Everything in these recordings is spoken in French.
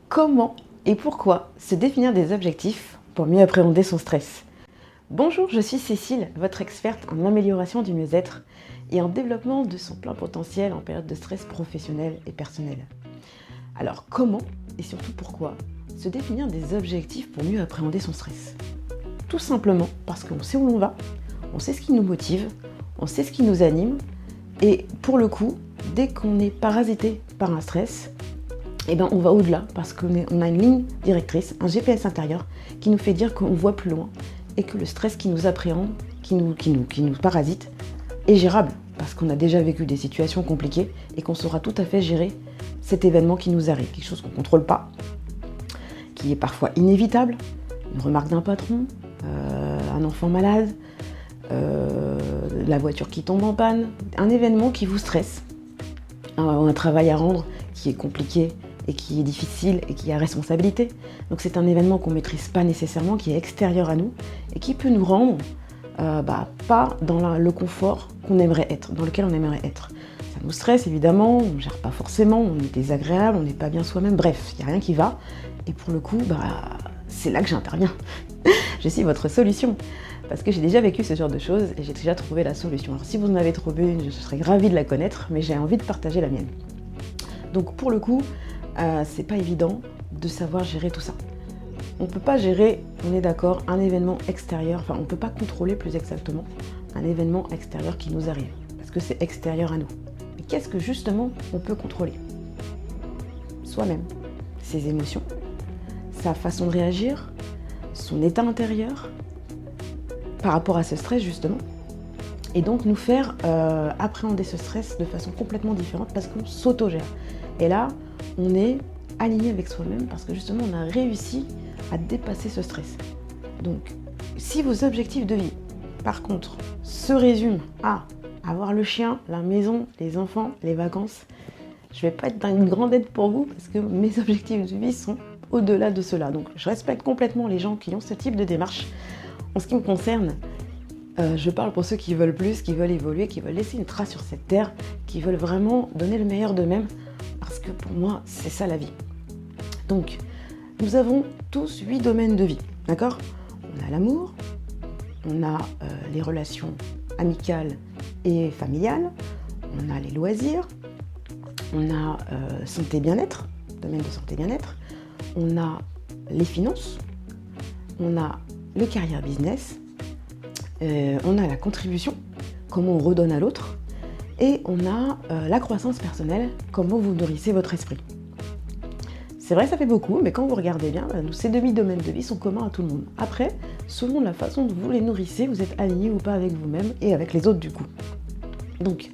Comment et pourquoi se définir des objectifs pour mieux appréhender son stress? Bonjour, je suis Cécile, votre experte en amélioration du mieux-être et en développement de son plein potentiel en période de stress professionnel et personnel. Alors comment et surtout pourquoi se définir des objectifs pour mieux appréhender son stress? Tout simplement parce qu'on sait où l'on va, on sait ce qui nous motive, on sait ce qui nous anime et pour le coup, dès qu'on est parasité par un stress, on va au-delà parce qu'on a une ligne directrice, un GPS intérieur qui nous fait dire qu'on voit plus loin et que le stress qui nous appréhende, qui nous parasite, est gérable parce qu'on a déjà vécu des situations compliquées et qu'on saura tout à fait gérer cet événement qui nous arrive, quelque chose qu'on ne contrôle pas, qui est parfois inévitable, une remarque d'un patron, un enfant malade, la voiture qui tombe en panne, un événement qui vous stresse, un travail à rendre qui est compliqué et qui est difficile et qui a responsabilité. Donc c'est un événement qu'on ne maîtrise pas nécessairement, qui est extérieur à nous et qui peut nous rendre pas dans le confort qu'on aimerait être, dans lequel on aimerait être. Ça nous stresse évidemment, on ne gère pas forcément, on est désagréable, on n'est pas bien soi-même, bref, il n'y a rien qui va. Et pour le coup, c'est là que j'interviens. Je suis votre solution. Parce que j'ai déjà vécu ce genre de choses et j'ai déjà trouvé la solution. Alors si vous en avez trouvé une, je serais ravie de la connaître, mais j'ai envie de partager la mienne. Donc pour le coup, c'est pas évident de savoir gérer tout ça. On peut pas gérer, on est d'accord, un événement extérieur, on peut pas contrôler plus exactement un événement extérieur qui nous arrive, parce que c'est extérieur à nous. Mais qu'est-ce que justement on peut contrôler? Soi-même, ses émotions, sa façon de réagir, son état intérieur, par rapport à ce stress justement, et donc nous faire appréhender ce stress de façon complètement différente parce qu'on s'autogère. Et là, on est aligné avec soi-même parce que justement on a réussi à dépasser ce stress. Donc, si vos objectifs de vie, par contre, se résument à avoir le chien, la maison, les enfants, les vacances, je vais pas être d'une grande aide pour vous parce que mes objectifs de vie sont au-delà de cela. Donc, je respecte complètement les gens qui ont ce type de démarche. En ce qui me concerne, je parle pour ceux qui veulent plus, qui veulent évoluer, qui veulent laisser une trace sur cette terre, qui veulent vraiment donner le meilleur d'eux-mêmes, parce que pour moi, c'est ça la vie. Donc, nous avons tous 8 domaines de vie, d'accord? On a l'amour, on a les relations amicales et familiales, on a les loisirs, on a santé bien-être, domaine de santé bien-être, on a les finances, on a le carrière business, on a la contribution, comment on redonne à l'autre, et on a la croissance personnelle, comment vous nourrissez votre esprit. C'est vrai, ça fait beaucoup, mais quand vous regardez bien, ces demi-domaines de vie sont communs à tout le monde. Après, selon la façon dont vous les nourrissez, vous êtes aligné ou pas avec vous-même et avec les autres du coup. Donc,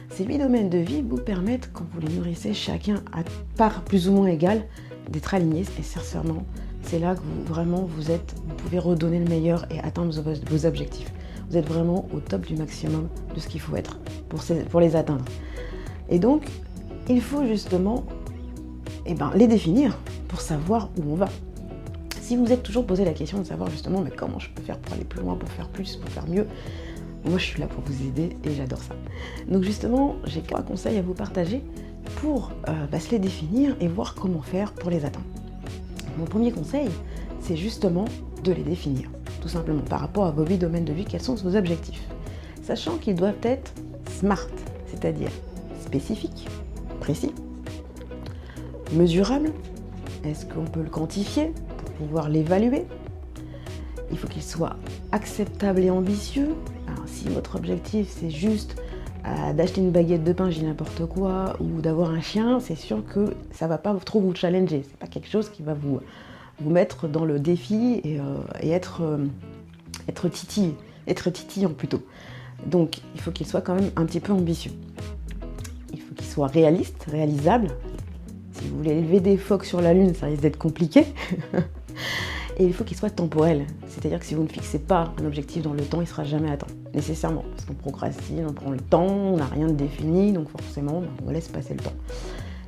ces 8 domaines de vie vous permettent, quand vous les nourrissez chacun à part plus ou moins égale, d'être alignés, et sincèrement, c'est là que vous pouvez redonner le meilleur et atteindre vos objectifs. Vous êtes vraiment au top du maximum de ce qu'il faut être pour les atteindre. Et donc, il faut justement les définir pour savoir où on va. Si vous êtes toujours posé la question de savoir justement comment je peux faire pour aller plus loin, pour faire plus, pour faire mieux, moi je suis là pour vous aider et j'adore ça. Donc justement, j'ai 3 conseils à vous partager pour se les définir et voir comment faire pour les atteindre. Mon premier conseil, c'est justement de les définir, tout simplement par rapport à vos 8 domaines de vie, quels sont vos objectifs. Sachant qu'ils doivent être SMART, c'est-à-dire spécifiques, précis, mesurables, est-ce qu'on peut le quantifier pour pouvoir l'évaluer? Il faut qu'il soit acceptable et ambitieux. Alors, si votre objectif c'est juste d'acheter une baguette de pain, je dis n'importe quoi, ou d'avoir un chien, c'est sûr que ça va pas trop vous challenger. C'est pas quelque chose qui va vous mettre dans le défi et être titillant plutôt. Donc il faut qu'il soit quand même un petit peu ambitieux. Il faut qu'il soit réaliste, réalisable. Si vous voulez élever des phoques sur la lune, ça risque d'être compliqué. Et il faut qu'il soit temporel, c'est-à-dire que si vous ne fixez pas un objectif dans le temps, il ne sera jamais atteint, nécessairement, parce qu'on procrastine, on prend le temps, on n'a rien de défini, donc forcément, on laisse passer le temps.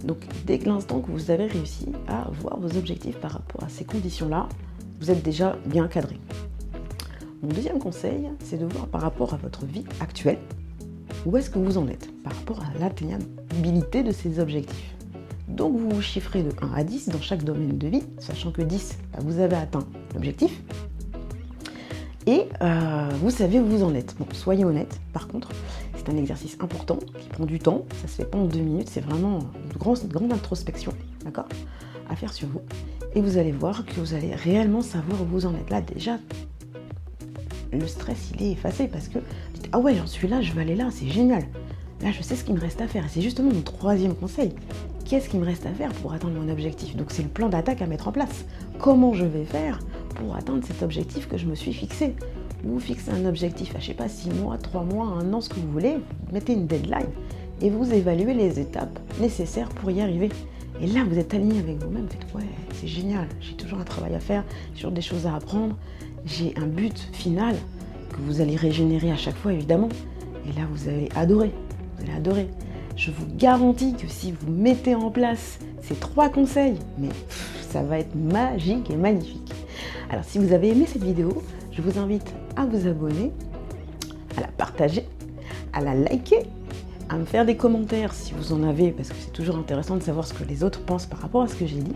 Donc dès que l'instant que vous avez réussi à voir vos objectifs par rapport à ces conditions-là, vous êtes déjà bien cadré. Mon deuxième conseil, c'est de voir par rapport à votre vie actuelle, où est-ce que vous en êtes, par rapport à l'atteignabilité de ces objectifs. Donc vous vous chiffrez de 1 à 10 dans chaque domaine de vie, sachant que 10, vous avez atteint l'objectif. Et vous savez où vous en êtes. Bon, soyez honnête, par contre, c'est un exercice important qui prend du temps, ça se fait pas en 2 minutes, c'est vraiment une grande introspection, d'accord, à faire sur vous. Et vous allez voir que vous allez réellement savoir où vous en êtes. Là, déjà, le stress, il est effacé parce que, ah ouais, j'en suis là, je vais aller là, c'est génial. Là, je sais ce qu'il me reste à faire. Et c'est justement mon 3e conseil. Qu'est-ce qu'il me reste à faire pour atteindre mon objectif? Donc, c'est le plan d'attaque à mettre en place. Comment je vais faire pour atteindre cet objectif que je me suis fixé? Vous fixez un objectif à, je sais pas, 6 mois, 3 mois, 1 an, ce que vous voulez. Vous mettez une deadline et vous évaluez les étapes nécessaires pour y arriver. Et là, vous êtes aligné avec vous-même. Vous faites, ouais, c'est génial. J'ai toujours un travail à faire, j'ai toujours des choses à apprendre. J'ai un but final que vous allez régénérer à chaque fois, évidemment. Et là, vous allez adorer. Vous allez adorer. Je vous garantis que si vous mettez en place ces 3 conseils, mais ça va être magique et magnifique. Alors, si vous avez aimé cette vidéo, je vous invite à vous abonner, à la partager, à la liker, à me faire des commentaires si vous en avez, parce que c'est toujours intéressant de savoir ce que les autres pensent par rapport à ce que j'ai dit.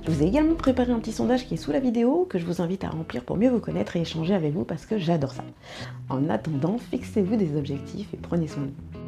Je vous ai également préparé un petit sondage qui est sous la vidéo, que je vous invite à remplir pour mieux vous connaître et échanger avec vous, parce que j'adore ça. En attendant, fixez-vous des objectifs et prenez soin de vous.